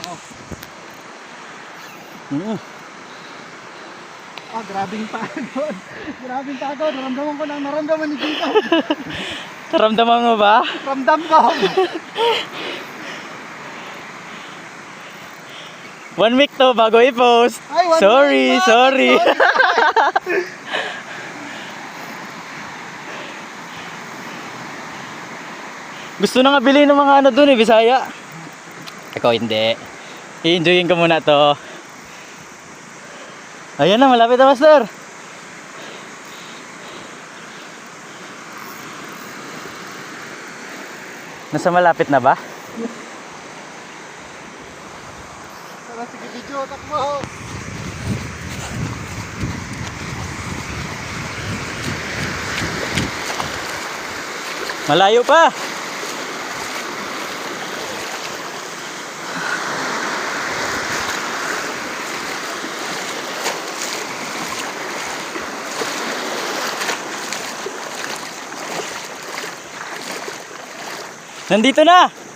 ako. Grabing pagod. Grabing pagod. Naramdaman ko lang naramdaman ni Gito. Naramdaman mo ba? Ramdam ko. 1 week to bago i-post. Ay, Sorry. Gusto na nga bilhin ng mga ano dun eh, Bisaya. Ikaw hindi. I-enjoyin ko muna to. Ayan na, malapit na, Master. Nasa malapit na ba? Tara, sige video, takbo. Malayo pa. Nandito na.